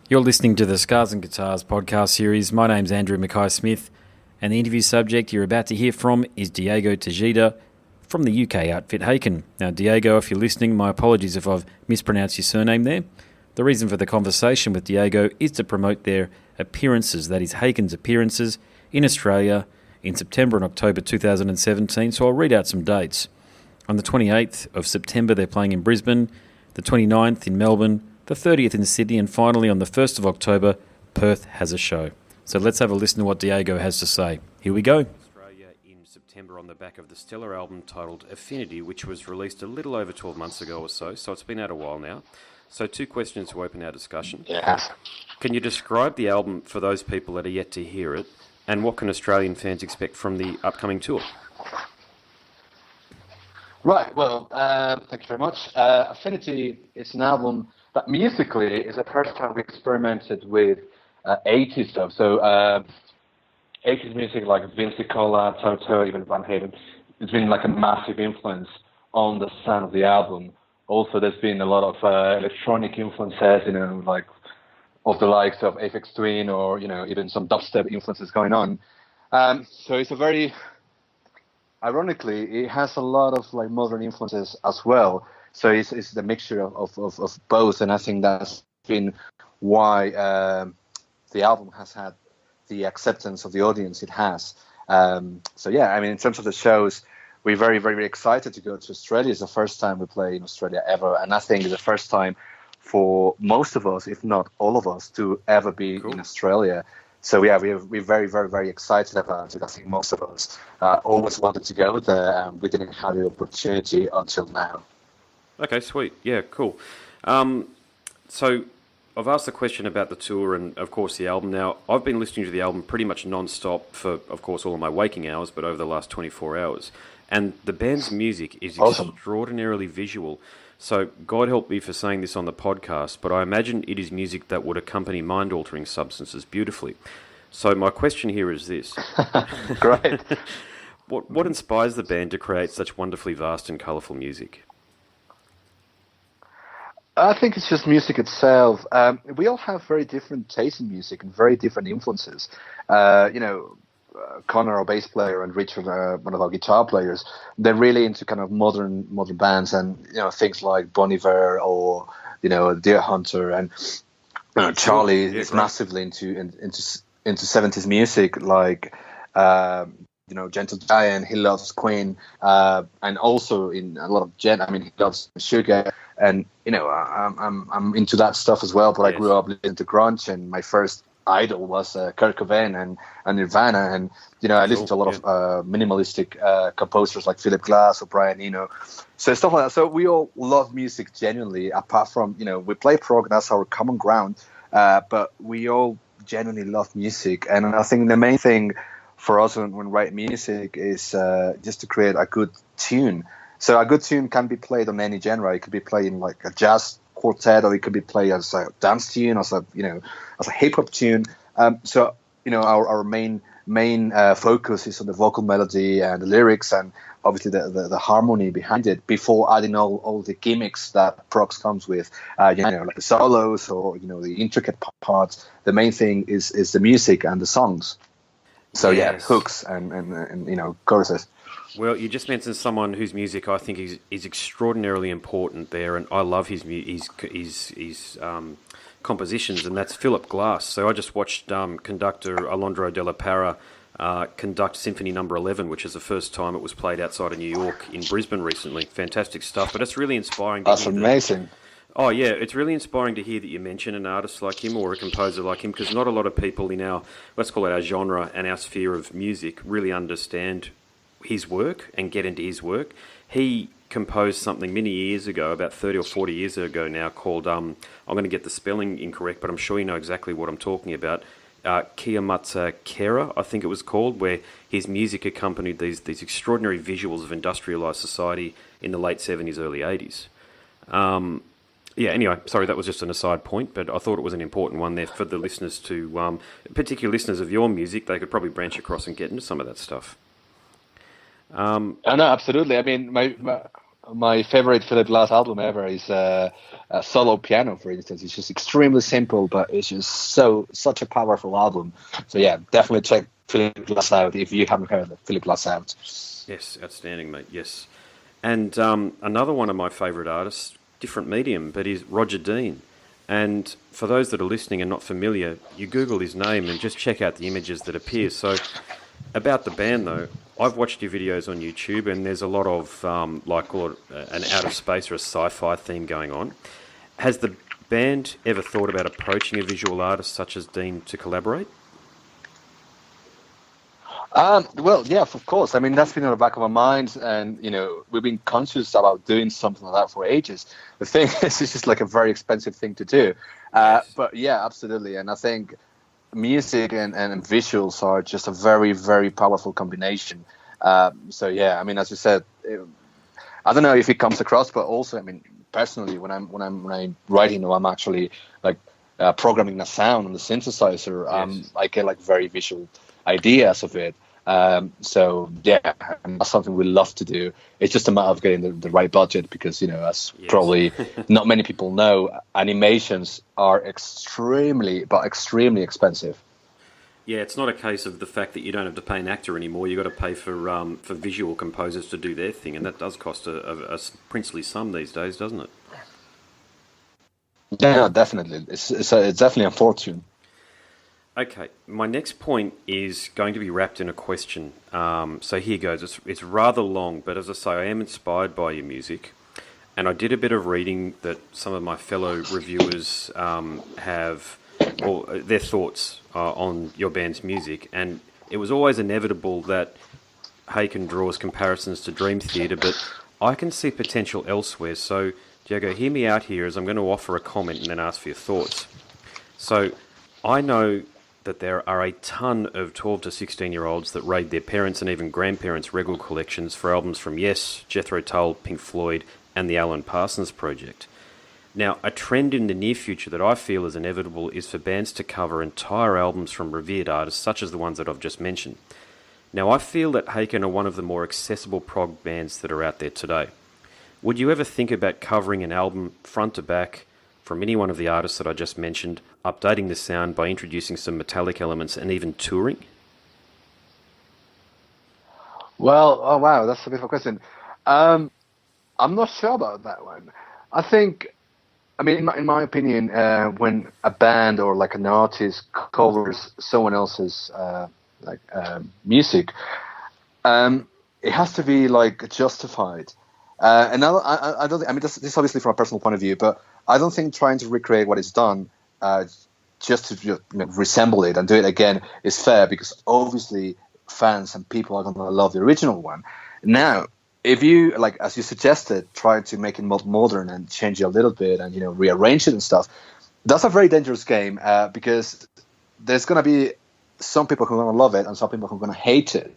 You're listening to the Scars and Guitars podcast series. My name's Andrew Mackay-Smith, and the interview subject you're about to hear from is Diego Tejeida from the UK outfit Haken. Now, Diego, if you're listening, my apologies if I've mispronounced your surname there. The reason for the conversation with Diego is to promote their appearances, that is Haken's appearances, in Australia in September and October 2017. So I'll read out some dates. On the 28th of September, they're playing in Brisbane, the 29th in Melbourne, the 30th in Sydney, and finally on the 1st of October, Perth has a show. So let's have a listen to what Diego has to say. Here we go. Australia in September on the back of the stellar album titled Affinity, which was released a little over 12 months ago or so it's been out a while now. So 2 questions to open our discussion. Yeah. Can you describe the album for those people that are yet to hear it, and what can Australian fans expect from the upcoming tour? Right, well, thank you very much. Affinity is an album that musically is the first time we experimented with 80s stuff. So 80s music like Vince Cola, Toto, even Van Halen, it's been like a massive influence on the sound of the album. Also, there's been a lot of electronic influences, like of the likes of Aphex Twin or, even some dubstep influences going on. So it's a very, ironically, it has a lot of like modern influences as well. So it's the mixture of both, and I think that's been why the album has had the acceptance of the audience it has. So yeah, I mean, in terms of the shows, we're very, very excited to go to Australia. It's the first time we play in Australia ever, and I think it's the first time for most of us, if not all of us, to ever be in Australia. So yeah, we're very, very, very excited about it. I think most of us always wanted to go there, and we didn't have the opportunity until now. Okay, sweet. Yeah, cool. So I've asked the question about the tour and, of course, the album. Now, I've been listening to the album pretty much non-stop for, of course, all of my waking hours, but over the last 24 hours. And the band's music is extraordinarily visual. So God help me for saying this on the podcast, but I imagine it is music that would accompany mind-altering substances beautifully. So my question here is this. Great. What inspires the band to create such wonderfully vast and colourful music? I think it's just music itself. We all have very different tastes in music and very different influences. Connor, our bass player, and Richard, one of our guitar players, they're really into kind of modern bands, and things like Bon Iver or Deer Hunter, and Charlie is massively into 70s music, like Gentle Giant. He loves Queen, and also in a lot of he loves Sugar, and I'm into that stuff as well. But I grew up listening to grunge, and my first idol was Kurt Cobain and Nirvana, and I listened to a lot of minimalistic composers like Philip Glass or Brian Eno, so stuff like that. So we all love music genuinely, apart from we play prog, that's our common ground, but we all genuinely love music. And I think the main thing for us when writing music is just to create a good tune. So a good tune can be played on any genre. It could be played in like a jazz quartet, or it could be played as a dance tune, as a hip hop tune. So our main focus is on the vocal melody and the lyrics, and obviously the harmony behind it, before adding all the gimmicks that prog comes with, like the solos or the intricate parts. The main thing is the music and the songs. So hooks and choruses. Well, you just mentioned someone whose music I think is extraordinarily important there, and I love his compositions, and that's Philip Glass. So I just watched conductor Alondra de la Parra conduct Symphony Number 11, which is the first time it was played outside of New York in Brisbane recently. Fantastic stuff, but it's really inspiring. That's amazing. Oh, yeah, it's really inspiring to hear that you mention an artist like him or a composer like him, because not a lot of people in our, let's call it our genre and our sphere of music, really understand his work and get into his work. He composed something many years ago, about 30 or 40 years ago now, called, I'm going to get the spelling incorrect, but I'm sure you know exactly what I'm talking about, Kiamatsa Kera, I think it was called, where his music accompanied these extraordinary visuals of industrialised society in the late 70s, early 80s. Anyway, sorry, that was just an aside point, but I thought it was an important one there for the listeners to, particular listeners of your music, they could probably branch across and get into some of that stuff. No, absolutely. I mean, My favorite Philip Glass album ever is a solo piano, for instance. It's just extremely simple, but it's just such a powerful album. So yeah, definitely check Philip Glass out if you haven't heard of Philip Glass out. Yes, outstanding, mate. Yes. And another one of my favourite artists, different medium, but is Roger Dean. And for those that are listening and not familiar, you Google his name and just check out the images that appear. So about the band, though, I've watched your videos on YouTube, and there's a lot of, call it an out of space or a sci-fi theme going on. Has the band ever thought about approaching a visual artist such as Dean to collaborate? Well, yeah, of course. I mean, that's been in the back of our minds, and we've been conscious about doing something like that for ages. The thing is, it's just like a very expensive thing to do. But yeah, absolutely. And I think music and visuals are just a very, very powerful combination. So yeah, I mean, as you said, I don't know if it comes across, but also, I mean, personally, when I'm writing, or I'm actually like programming a sound on the synthesizer, I get like very visual ideas of it. So yeah, and that's something we love to do. It's just a matter of getting the right budget, because as probably not many people know, animations are extremely expensive. Yeah, it's not a case of the fact that you don't have to pay an actor anymore. You've got to pay for visual composers to do their thing, and that does cost a princely sum these days, doesn't it? Yeah, no, definitely. It's definitely a fortune. Okay, my next point is going to be wrapped in a question. So here goes. It's rather long, but as I say, I am inspired by your music, and I did a bit of reading that some of my fellow reviewers have, or their thoughts on your band's music, and it was always inevitable that Haken draws comparisons to Dream Theater, but I can see potential elsewhere. So, Diego, hear me out here, as I'm going to offer a comment and then ask for your thoughts. So, I know that there are a ton of 12 to 16-year-olds that raid their parents' and even grandparents' record collections for albums from Yes, Jethro Tull, Pink Floyd, and the Alan Parsons Project. Now, a trend in the near future that I feel is inevitable is for bands to cover entire albums from revered artists, such as the ones that I've just mentioned. Now, I feel that Haken are one of the more accessible prog bands that are out there today. Would you ever think about covering an album front to back from any one of the artists that I just mentioned, updating the sound by introducing some metallic elements and even touring? Well, oh wow, that's a bit of a question. I'm not sure about that one. I think, I mean, in my opinion, when a band or like an artist covers someone else's music, it has to be like justified. And I don't. I mean, this is obviously from a personal point of view, but I don't think trying to recreate what is done just to resemble it and do it again is fair, because obviously fans and people are going to love the original one. Now, if you, like as you suggested, try to make it more modern and change it a little bit and rearrange it and stuff, that's a very dangerous game, because there's going to be some people who are going to love it and some people who are going to hate it.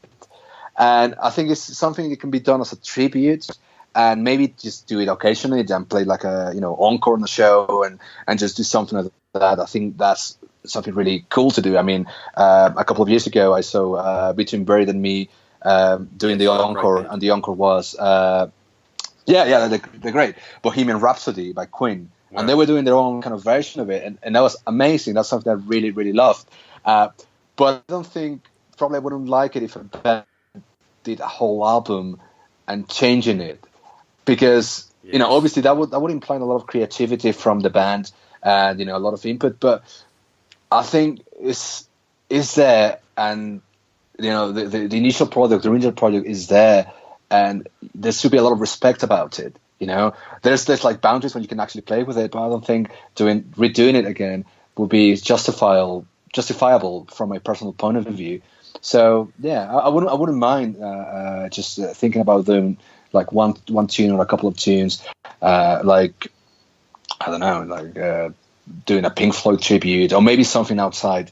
And I think it's something that can be done as a tribute, and maybe just do it occasionally and play like a encore on the show and just do something like that. I think that's something really cool to do. I mean, a couple of years ago I saw Between Buried and Me doing the encore, and the encore was they're great, Bohemian Rhapsody by Queen. Wow. And they were doing their own kind of version of it, and that was amazing. That's something I really, really loved. But I don't think, probably I wouldn't like it if a band did a whole album and changing it, because obviously that would imply a lot of creativity from the band and a lot of input. But I think is there, and the initial product, the original project is there, and there should be a lot of respect about it. There's like boundaries when you can actually play with it, but I don't think redoing it again would be justifiable from a personal point of view. So yeah, I wouldn't mind just thinking about them like one tune or a couple of tunes, like I don't know, like doing a Pink Floyd tribute, or maybe something outside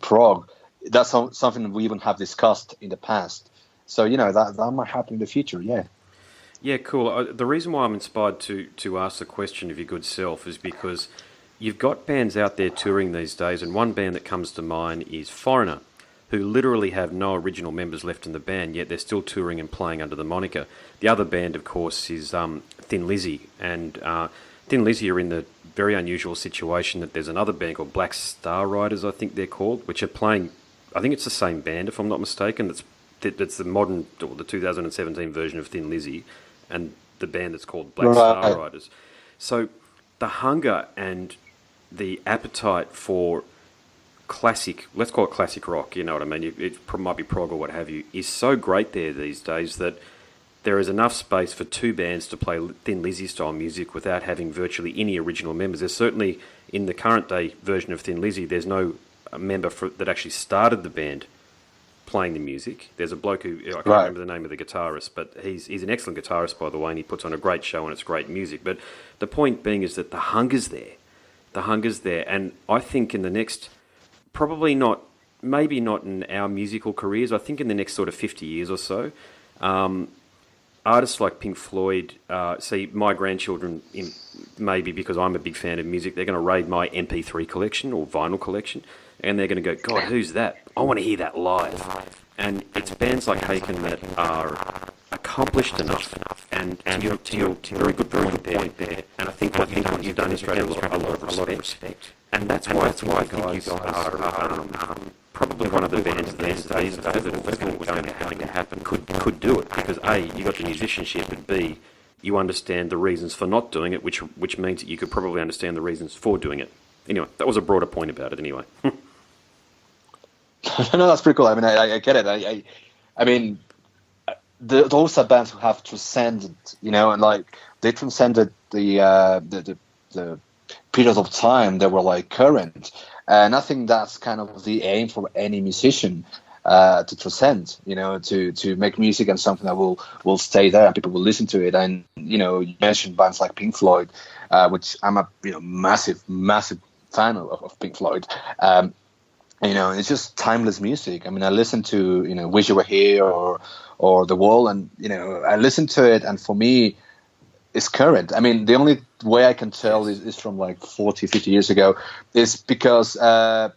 prog. That's something we even have discussed in the past. So that might happen in the future. Yeah. Yeah, cool. The reason why I'm inspired to ask the question of your good self is because you've got bands out there touring these days, and one band that comes to mind is Foreigner. who literally have no original members left in the band, yet they're still touring and playing under the moniker. The other band, of course, is Thin Lizzy, and Thin Lizzy are in the very unusual situation that there's another band called Black Star Riders, I think they're called, which are playing, I think it's the same band, if I'm not mistaken, that's the modern, or the 2017 version of Thin Lizzy, and the band that's called Black Star Riders. So the hunger and the appetite for classic, let's call it classic rock, you know what I mean, it might be prog or what have you, is so great there these days that there is enough space for two bands to play Thin Lizzy style music without having virtually any original members. There's certainly, in the current day version of Thin Lizzy, there's no member that actually started the band playing the music. There's a bloke who, I can't remember the name of the guitarist, but he's an excellent guitarist, by the way, and he puts on a great show and it's great music. But the point being is that the hunger's there. The hunger's there. And I think in the next, probably not, maybe not in our musical careers, I think in the next sort of 50 years or so, artists like Pink Floyd, see, my grandchildren, maybe because I'm a big fan of music, they're going to raid my MP3 collection or vinyl collection, and they're going to go, God, who's that? I want to hear that live. And it's bands like Haken that are accomplished enough. And to your very good point there, and I think what you've done is create a lot of respect. And that's why I think you guys are probably one of the bands these days that if it was going to happen could do it, because A, you got the musicianship, and B, you understand the reasons for not doing it, which means that you could probably understand the reasons for doing it. Anyway, that was a broader point about it anyway. No, that's pretty cool. I mean, I get it. I mean, those are bands who have transcended, you know, and like they transcended the periods of time that were like current. And I think that's kind of the aim for any musician, to transcend, you know, to make music and something that will stay there and people will listen to it. And, you know, you mentioned bands like Pink Floyd, which I'm a massive fan of Pink Floyd. You know, it's just timeless music. I mean, I listen to, you know, Wish You Were Here or The Wall, and, you know, I listen to it, and for me, it's current. I mean, the only way I can tell is from like 40, 50 years ago, is because I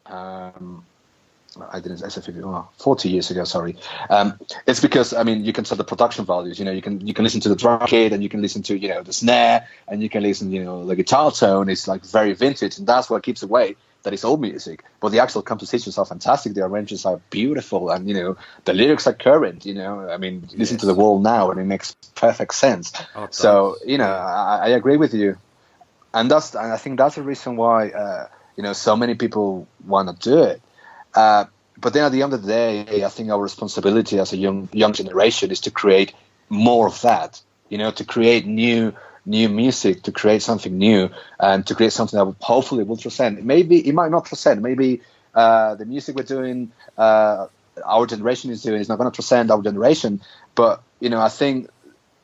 said 50, 40 years ago, sorry. It's because, I mean, you can tell the production values, you know, you can listen to the drum kit, and you can listen to, you know, the snare, and you can listen, you know, the guitar tone is like very vintage, and that's what keeps away that it's old music. But the actual compositions are fantastic, the arrangements are beautiful, and, you know, the lyrics are current, you know. I mean, listen to The Wall now, and it makes perfect sense. So, you know, I agree with you. And I think that's the reason why, you know, so many people want to do it. But then at the end of the day, I think our responsibility as a young generation is to create more of that, you know, to create new music, to create something new, and to create something that hopefully will transcend. Maybe it might not transcend. Maybe the music we're doing, our generation is doing, is not going to transcend our generation. But, you know, I think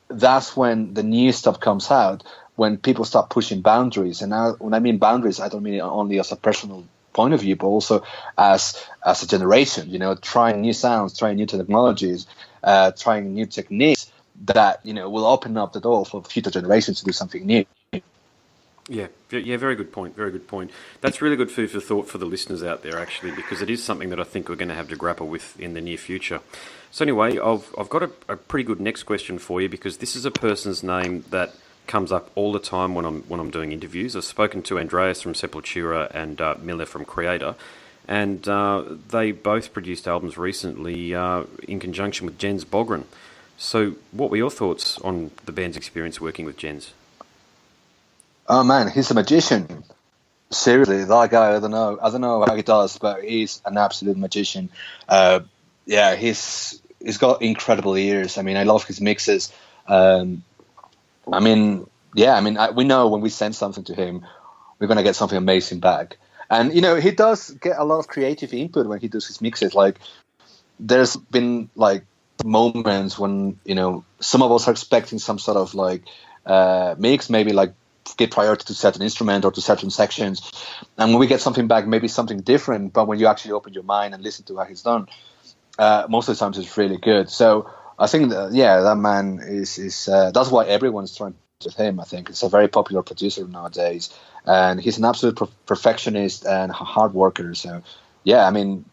that's when the new stuff comes out, when people start pushing boundaries. And now, when I mean boundaries, I don't mean it only as a personal point of view, but also as a generation, you know, trying new sounds, trying new technologies, trying new techniques that, you know, will open up the door for future generations to do something new. Yeah, very good point. Very good point. That's really good food for thought for the listeners out there, actually, because it is something that I think we're going to have to grapple with in the near future. So anyway, I've got a pretty good next question for you, because this is a person's name that comes up all the time when I'm doing interviews. I've spoken to Andreas from Sepultura and Miller from Creator, and they both produced albums recently in conjunction with Jens Bogren. So what were your thoughts on the band's experience working with Jens? Oh man, he's a magician. Seriously, that guy, I don't know how he does, but he's an absolute magician. Yeah, he's got incredible ears. I mean, I love his mixes. We know when we send something to him, we're going to get something amazing back. And, you know, he does get a lot of creative input when he does his mixes. Like, there's been, like, moments when, you know, some of us are expecting some sort of, like, mix, maybe, like, give priority to certain instrument or to certain sections. And when we get something back, maybe something different, but when you actually open your mind and listen to what he's done, most of the times it's really good. So I think that man is that's why everyone's trying to with him. I think it's a very popular producer nowadays, and he's an absolute perfectionist and a hard worker. So yeah, I mean,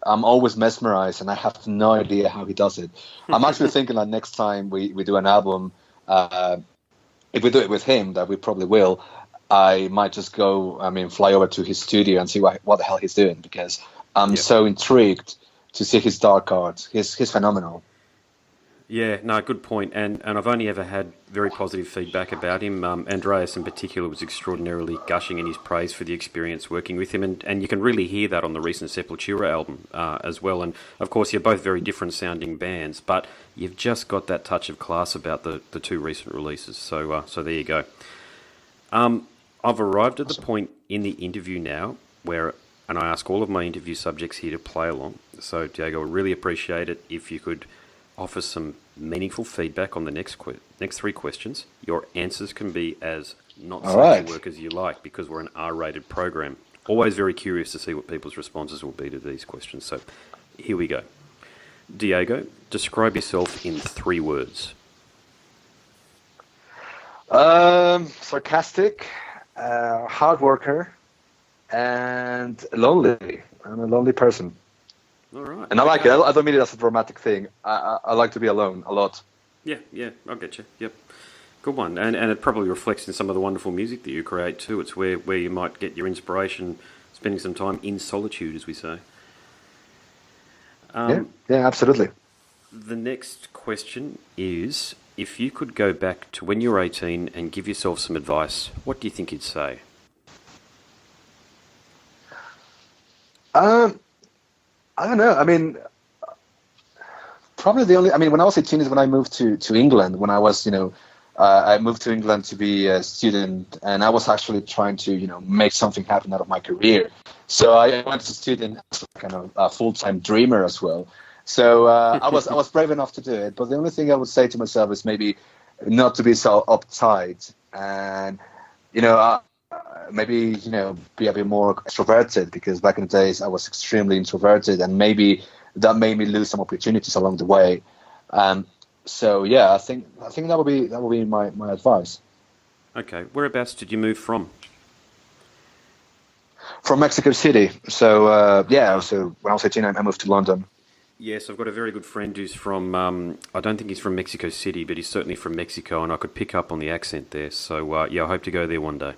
I'm always mesmerized, and I have no idea how he does it. I'm actually thinking that next time we do an album, if we do it with him, that we probably will, I might just fly over to his studio and see what the hell he's doing, because I'm so intrigued to see his dark art. He's phenomenal. Yeah, no, good point. And I've only ever had very positive feedback about him. Andreas in particular was extraordinarily gushing in his praise for the experience working with him. And you can really hear that on the recent Sepultura album as well. And of course, you're both very different sounding bands, but you've just got that touch of class about the two recent releases. So there you go. I've arrived at the point in the interview now where, and I ask all of my interview subjects here to play along. So Diego, I would really appreciate it if you could offer some meaningful feedback on the next three questions. Your answers can be as not social work as you like, because we're an R-rated program. Always very curious to see what people's responses will be to these questions. So here we go. Diego, describe yourself in 3 words. Sarcastic, hard worker, and lonely. I'm a lonely person. All right. And I like it. I don't mean it as a dramatic thing. I like to be alone a lot. Yeah, I'll get you. Yep. Good one. And it probably reflects in some of the wonderful music that you create too. It's where you might get your inspiration, spending some time in solitude, as we say. Yeah, absolutely. The next question is, if you could go back to when you were 18 and give yourself some advice, what do you think you'd say? I don't know. I mean, probably when I was 18 is when I moved to England. When I was, I moved to England to be a student, and I was actually trying to, make something happen out of my career. So I went to student as kind of a full-time dreamer as well. So I was brave enough to do it. But the only thing I would say to myself is maybe not to be so uptight, and maybe be a bit more extroverted, because back in the days I was extremely introverted, and maybe that made me lose some opportunities along the way. So yeah, I think that would be my advice. Okay, whereabouts did you move from? From Mexico City. So so when I was 18, I moved to London. Yes, I've got a very good friend who's from, I don't think he's from Mexico City, but he's certainly from Mexico, and I could pick up on the accent there. So I hope to go there one day.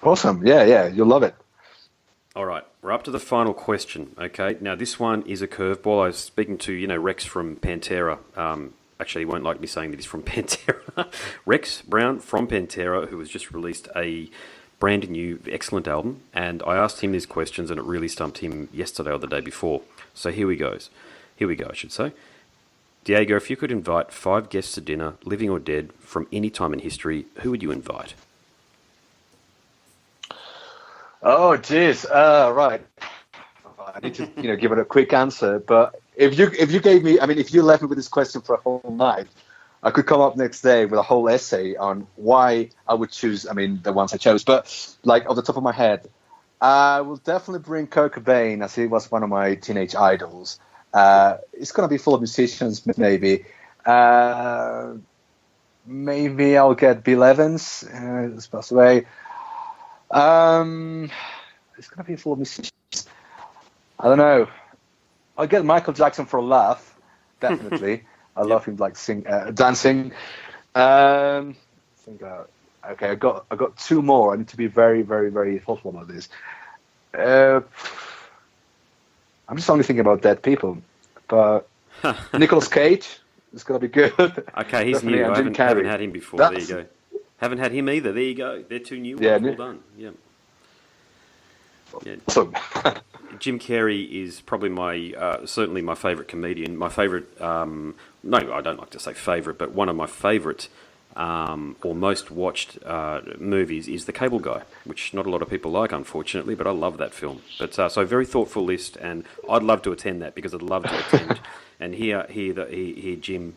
Awesome. Yeah, you'll love it. All right, we're up to the final question, okay? Now, this one is a curveball. I was speaking to, Rex from Pantera. Actually, he won't like me saying that he's from Pantera. Rex Brown from Pantera, who has just released a brand new, excellent album. And I asked him these questions, and it really stumped him yesterday or the day before. So here we go, I should say. Diego, if you could invite 5 guests to dinner, living or dead, from any time in history, who would you invite? Oh, geez. Right. I need to, give it a quick answer. But if you gave me, if you left me with this question for a whole night, I could come up next day with a whole essay on why I would choose, the ones I chose. But, off the top of my head, I will definitely bring Kurt Cobain, as he was one of my teenage idols. It's going to be full of musicians, maybe. Maybe I'll get Bill Evans, who's passed away. It's gonna be full of musicians. I don't know. I'll get Michael Jackson for a laugh, definitely. I love him, dancing. I got 2 more. I need to be very, very, very thoughtful about this. I'm just only thinking about dead people, but Nicolas Cage is gonna be good. Okay, he's new. I haven't had him before. There you go. Haven't had him either. There you go. They're 2 new ones. Yeah, well done. Yeah. Awesome. Jim Carrey is probably certainly my favourite comedian. My favourite, no, I don't like to say favourite, but one of my favourite or most watched movies is The Cable Guy, which not a lot of people like, unfortunately, but I love that film. But so very thoughtful list, and I'd love to attend that, because I'd love to attend and hear Jim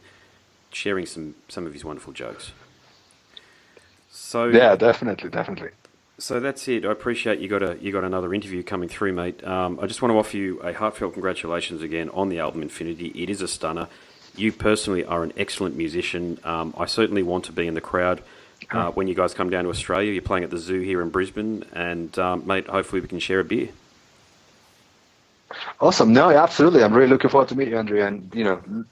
sharing some of his wonderful jokes. So yeah, definitely. So that's it. I appreciate you got another interview coming through, mate. I just want to offer you a heartfelt congratulations again on the album Infinity. It is a stunner. You personally are an excellent musician. I certainly want to be in the crowd when you guys come down to Australia. You're playing at the Zoo here in Brisbane, and mate, hopefully we can share a beer. Awesome. No, yeah, absolutely. I'm really looking forward to meet you, Andrew, and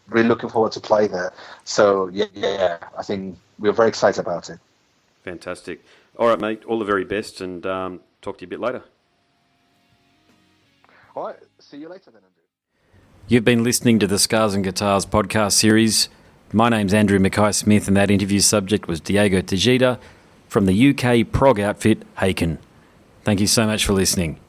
really looking forward to play there. So yeah, I think we're very excited about it. Fantastic. All right, mate. All the very best, and talk to you a bit later. All right. See you later then, Andrew. You've been listening to the Scars and Guitars podcast series. My name's Andrew Mackay-Smith, and that interview subject was Diego Tejeida from the UK prog outfit Haken. Thank you so much for listening.